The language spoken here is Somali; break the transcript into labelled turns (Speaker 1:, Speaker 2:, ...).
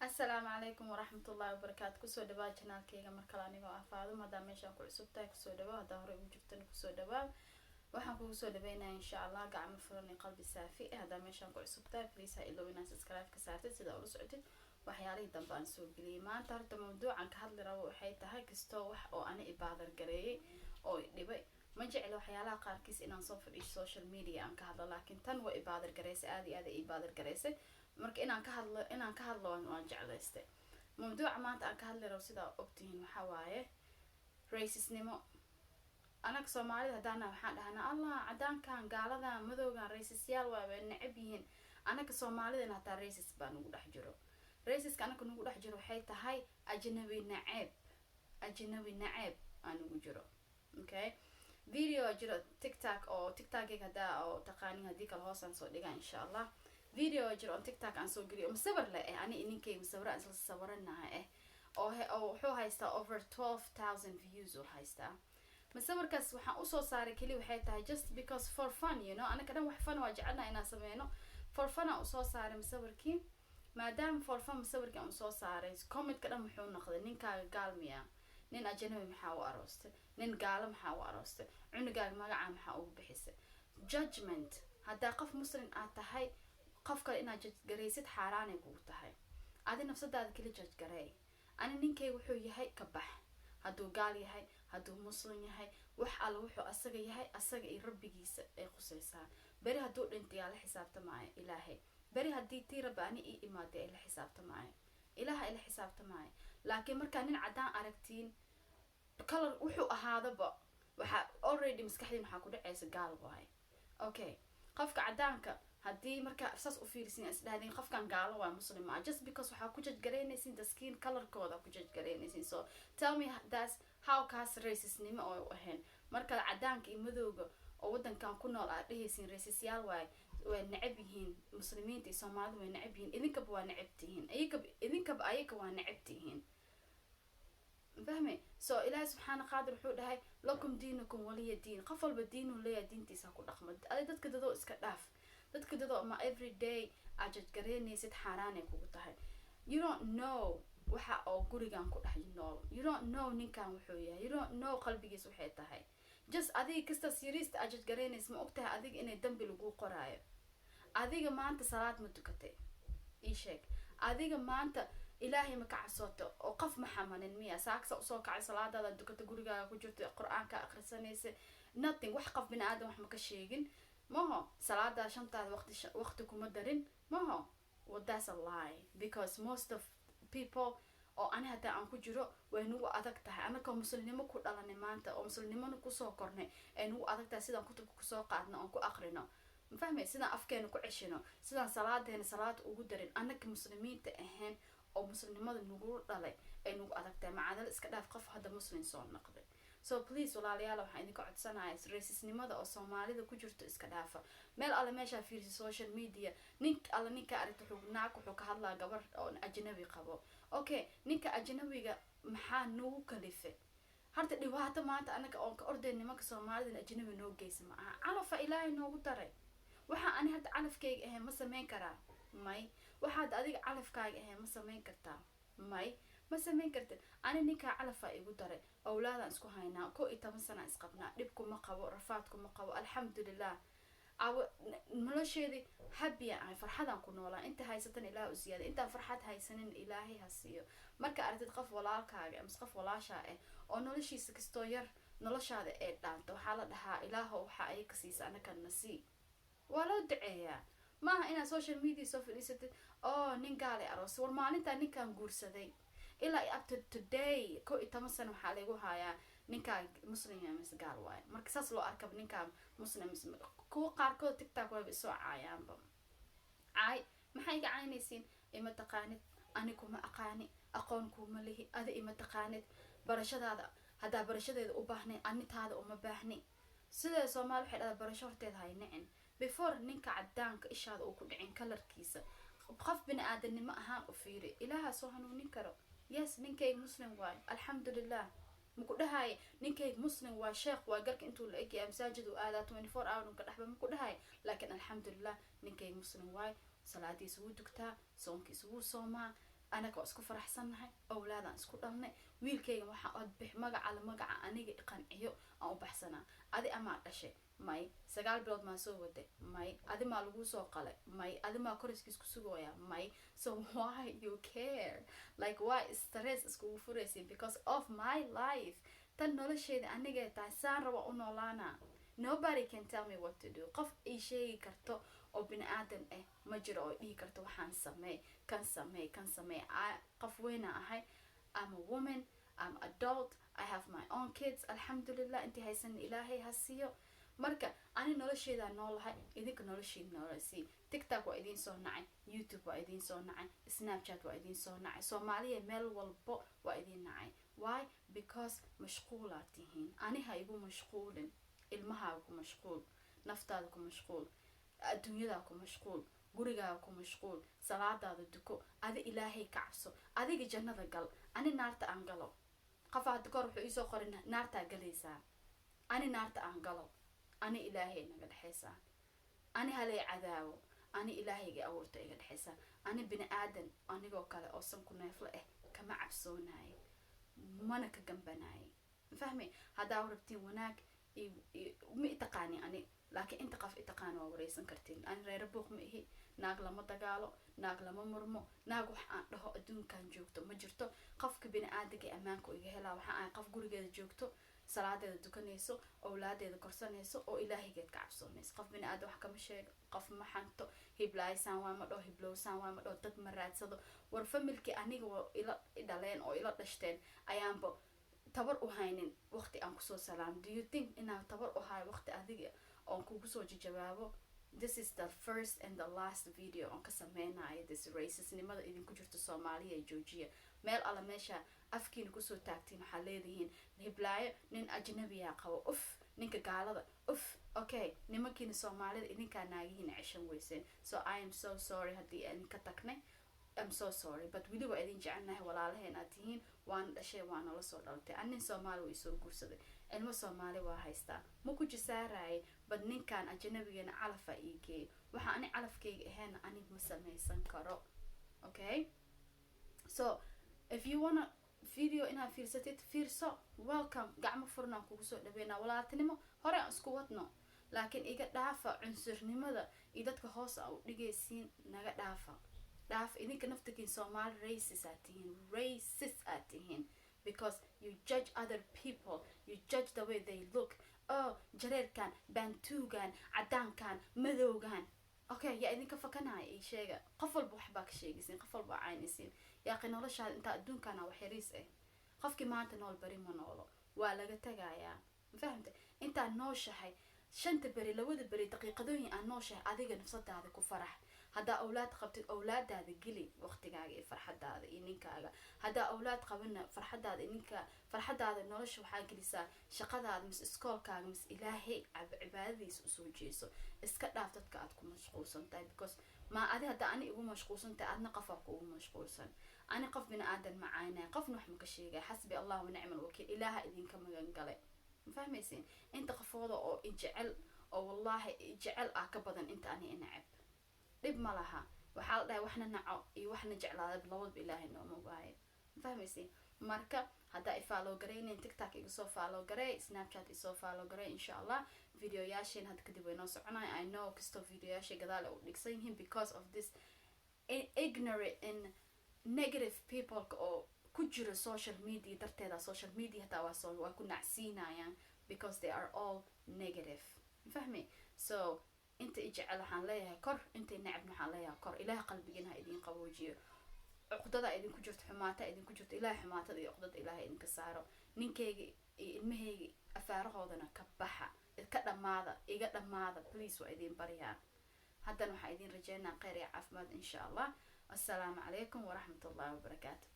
Speaker 1: السلام عليكم ورحمة الله وبركاته. كسو دبا جنالكيغا markala anigo afaado maadaama meeshaan ku cusubtahay kusoo dhawaad hadaa hore ugu jirtana kusoo dhawaad waxaan kugu soo dhaweynaa insha Allah gacmo furan iyo qalbi saafi ah hadaa meeshaan ku cusubtahay please ha ilowina subscribe ka saartid sida ula socotid waxyaalihii dambe aan soo geliyay maanta horta mawduucan ka hadli rabo waxay tahay kastoo wax oo ani ibaadar gareeyay oo dhibay ma jecel waxyaalaha qaarkiis inaan soo fadhiyo social media aan ka hadlo laakiin tan waa ibaadar gareysay aad iyo aad ay ibaadar gareysay marka inaan ka hadlo waan jeclaystay mawduuca maanta aan ka hadli rabo sida ogtihiin waxa waaye racisnimo anaga Soomaalida hadana waxaan dhahnaa Allah cadaankan gaalada madowgan racisyaal waa necab yihiin anaga Soomaalida hataa racist baan ugu dhex jiro raciska anaga ugu dhex jiro waxay tahay ajnabi nacab aan ugu jiro okay video jiro TikTok hada oo taqaaniin hadii kala hoosan soo dhiga insha Allah video jiro on TikTok aan soo geliyo masawir la ani ininkay masawiraan isla sawiranahay oo wuxuu haystaa over 12,000 views oo haystaa masawirkaas waxaan u soo saaray kali waxay tahay just because for fun anaka dhan wax fun waa jecelna inaan sameeyno for fun aan u soo saaray masawirkii maadaama for fun masawirkii aan u soo saaray comment ka dhan wuxuu noqday ninkaaga gaalmiya nin ajnabi maxaa u aroostay nin gaalo maxaa u aroostay cunugaaga magaca maxaa ugu bixisay judgment hadaa qof muslim aad tahay qofka inaad judge gareysid xaraan ay kugu tahay adi nafsadaada kali judge gareey ani ninkay wuxuu yahay ka bax haduu gaal yahay haduu muslim yahay wax alla wuxuu asaga yahay asaga iyo rabbigiisa ay qusaysaa bari haduu dhintay la xisaabtamaayo ilaahay bari hadii tii rabbaani ii imaaday la xisaabtamaayo ilaahay la xisaabtamaayo laakiin marka nin cadaan aragtiin color wuxuu ahaadaba waxa already maskaxdii waxa ku dhacaysa gaal waay okay qofka cadaanka hadii marka saas u fiirsin isdhaadin qofkan gaalo waa muslim just because waxa ku jajgareynaysin the skin color kooda ku jajgareynaysin so tell me that's how kaas racisnimo oo ahayn marka cadaanka iyo madowga oo wadankan ku nool ah dhehaysin racisyaal way necab yihiin muslimiinta iyo Soomaalida way necab yihiin idinkaba waa necab tihiin ayaga waa necab tihiin fahmay so ilaahay subhanahu qaadir wuxuu dhahay lakum diinukum waliya diin qof walba diinu leeyahay diintiisa ku dhaqmo dadka dadoo iska dhaaf dadka dadoo ma every day ajad gareynaysid xaraan ay kugu tahay you don't know waxa oo gurigan ku dhex nool you don't know ninkan wuxuu yahay you don't know qalbigiisa waxay tahay just adiga kasta serious ajad gareynays ma ogtahay adiga inay dambi lagu qoraayo adiga maanta salaad ma tukatay ii sheeg adiga maanta ilaahay ma ka cabsooto oo qof ma xamanin miya saaksa u soo kacay salaadada dukata gurigaaga ku jirto quraanka akhrisanaysa nothing wax qof bini aadam wax ma ka sheegin maho salaada shantaad waqti kuma darin maho well that's a lie because most of people oo ani hada aan ku jiro way nagu adag tahay anaka muslimnimo ku dhalanay maanta oo muslimnimo ku soo kornay ay nagu adag tahay sidaan kutubka ku soo qaadno oo ku aqrino ma fahmay sidaan afkeena ku ceshino sidaan salaadeena salaad ugu darin anaka muslimiinta ahaan oo muslimnimada nagu dhalay ay nagu adag tahay macadal iska dhaaf qof hada muslim soo noqday so please walaalayaal waxaan idin ka codsanayaa racisnimada oo Soomaalida ku jirto iska dhaafa meel alla meesha fiirsi social media ninka aragto wuxuu ka hadlaa gabar oo ajnabi qabo okay ninka ajnabiga maxaa nagu kalifay harta dhibaato maanta anaga oo ka ordeen nimanka Soomaalida ajnabi noo geysan ma aha calafa ilaahay noogu daray waxa ani hadda calafkayga ahay ma sameyn karaa may waxa adiga calafkaaga ahay ma sameyn kartaa may ma sameyn kartid ani ninka calafa igu daray awlaadaan isku haynaa ko 10 sano isqabnaa dhibku ma qabo rafaadku ma qabo alxamdulillah nolosheedi happy ah farxadan ku noolaa inta haysatan ilaahay u siyaada inta farxad haysanin ilaahay ha siiyo marka aragtid qof walaalkaaga ama qof walaasha ah oo noloshiisa kastoo yar noloshaada ee dhaanto waxa la dhahaa ilaahu waxa ay ka siisa anaka nasiib wala duceeyaa maaha ina social media soo fadhiisatid oo nin gaal ah aroos war maalinta ninkan guursaday ilaa up to today ko 10 sano waxa lagu hayaa ninka muslim ama gaal waay marka saas loo arkab ninka muslim ku qaarkood TikTok way soo caayaanba maxay gacaynaysiin ima taqaanid ani kuma aqaani aqoon kuma lihi adi ima taqaanid barashadaada hada barashadeeda u baahnay anitaada uma baahni sida Soomaali waxay dhada barasho horteed haynin before ninka cadaanka ishaada uu ku dhicin kalarkiisa qof bini aadanimo ahaan u fiiri ilaaha soo hanuunin karo yes ninkay muslim waay alxamdulillah muku dhahay ninkay muslim waa sheekh waa galka intuu la eegay masaajid uu aada 24 hour ka dhaxba muku dhahay laakiin alxamdulillah ninkay muslim waay salaadiisa uu dugtaa soonkiisa uu soomaa anaga isku faraxsannahay awlaadaan isku dhalnay wiilkayga waxa od bix magaca aniga qanciyo aan u baxsanaa adi ama dhashay may 9 bilood ma soo waday may adi ma lagu soo qalay may adi ma koriskiis ku sugooya may so why you care like why stress isku furaysin because of my life tan nolosheeda aniga taasaan rabo u noolaana nobody can tell me what to do qof ay sheegi karto oo bini aadan ma jiro oo dhigi karto waxaan kan samee qof weyn ahay I'm a woman I'm adult I have my own kids alhamdulillah inti haysan ilaahay hasiyo marka ani nolosheeda noolahay idinka nolosheeda noolasi TikTok waa idin soo nacay YouTube waa idin soo nacay Snapchat waa idin soo nacay Soomaaliya meel walbo waa idin nacay why because mashquulaad tihiin ani ha igu mashquulin ilmaha ku mashquul naftaada ku mashquul adduunyada ku mashquul gurigaaga ku mashquul salaadaada duko adi ilaahay ka cabso adiga jannada gal ani naarta aan galo qafaad kor wuxuu isoo qorin naarta galaysaa ani naarta aan galo ani ilaahay naga dhaxaysaa ani halay cadaawo ani ilaahayga awoorta iga dhaxaysaa ani bini aadan anigoo kale oo san ku neeflo kama cabsoonaay mana ka gambanaay fahmi hadaa rabtiin wanaag ma taqaani ani laakiin inta qaf taqaan waa wareysan kartiin ani reer buuq ma ihi naag lama dagaalo naag lama murmo naag wax aan dhaho adduunkan joogto ma jirto qofka bini aadamka amaanka iga helaa waxa aan qof gurigeeda joogto salaadeeda dukanayso awlaadeeda korsanayso oo ilaahigeed ka cabsoonayso qof bini aadam wax kama sheego qof ma xanto hiblaaysan waa ma dhaho hiblowsan waa ma dhaho dad ma raadsado war familki aniga waa ila dhaleen oo ila dhashteen ayaanba tabar u haynin waqti aan kusoo salaam do you think inaan tabar u hayo waqti adiga oon kugu soo jawaabo this is the first and the last video on ka sameynayo this racisnimada idinku jirto Soomaaliya ee Georgia meel alla meesha afkiina kusoo taagtiin waxa leedihiin hiblaayo nin ajnabi ah qabo ninka gaalada okay nimankiina Soomaalida idinka naagihiin cishan weyseen so I am so sorry hadii aan ka tagnay I'm so sorry but wili waa idin jecelnahay walaalaheena tihiin waan dhashay waan la soo dhaltay anin Soomaali way soo guursaday ilmo Soomaali waa haystaa ma ku jisaaraay bad ninkan ajnabigeena calafa iigay waxa ani calafkayga ahayn ani ma samaysan karo okay so if you wanna video ina fiirso welcome gacmo furna kugu soo dhaweena walaaltinimo hore aan isku wadno laakiin iga dhaafa cunsurnimada iyo dadka hoos u dhigaysiin naga dhaafa idinka naftigiin Soomaali racist atihiin because you judge other people you judge the way they look jareerkan bantuugan cadaankan madowgan okay ya idinka fakanay ay sheega qof walba wax baa ka sheegaysin qof walba caynaysin yaa qinoloshaada inta adduunkana wax yariis qofkii maanta nool bari ma noolo waa laga tagayaa fahamtay inta nooshahay shanta bari lawada bari daqiiqadooyin aan nooshahay adiga nafsadaada ku farax hada awlaad qabtid awlaadaada gili waqtigaaga iyo farxadaada iyo ninkaaga hada awlaad qabana farxadaada ninka farxadaada nolosha waxa gelisaa shaqadaada mis iskoolkaaga mis ilaahay cibaadadiisa u soo jeeso iska dhaaf dadka aad ku mashquulsan tahay because ma adi hada ani ugu mashquulsan tahay adna qof ku ugu mashquulsan ani qof bini aadan macaanay qofna wax ma ka sheegay xasbi allah wa ni'mal wakiil ilaaha idinka magan galay ma fahmaysin inta qofooda oo jecel oo wallahi jecel ka badan inta ani inacab dib malaha waxa la dhahay waxna naco iyo waxna jeclaada labadba ilaahay nooma waayo fahmaysi marka hada follow gareeyeen TikTok igu soo follow gareey Snapchat igu soo follow gareey insha Allah video yaasheen had kadib way noo soconay I know kasto video yaashay gadaal u dhigsan yihiin because of this ignorant and negative people oo ku jira social media darteeda social media hata waa ku nacsiinayaan because they are all negative fahmi so inta ijecel waxaan leeyahay kor inta nacab waxaan leeyahay kor ilaahay qalbigiina idin qaboojiyo uqdada idin ku jirto xumaata idin ku jirto ilaahay xumaatada iyo uqdada ilaahay idin ka saaro ninkeyga ilmaheyga afaarahoodana ka baxa ka dhamaada iga dhamaada please waa idin bariyaa haddana waxaan idin rajeynaa khayr iyo caafimaad insha Allah assalaamu calaykum wa rahmatullahi wa barakaatuh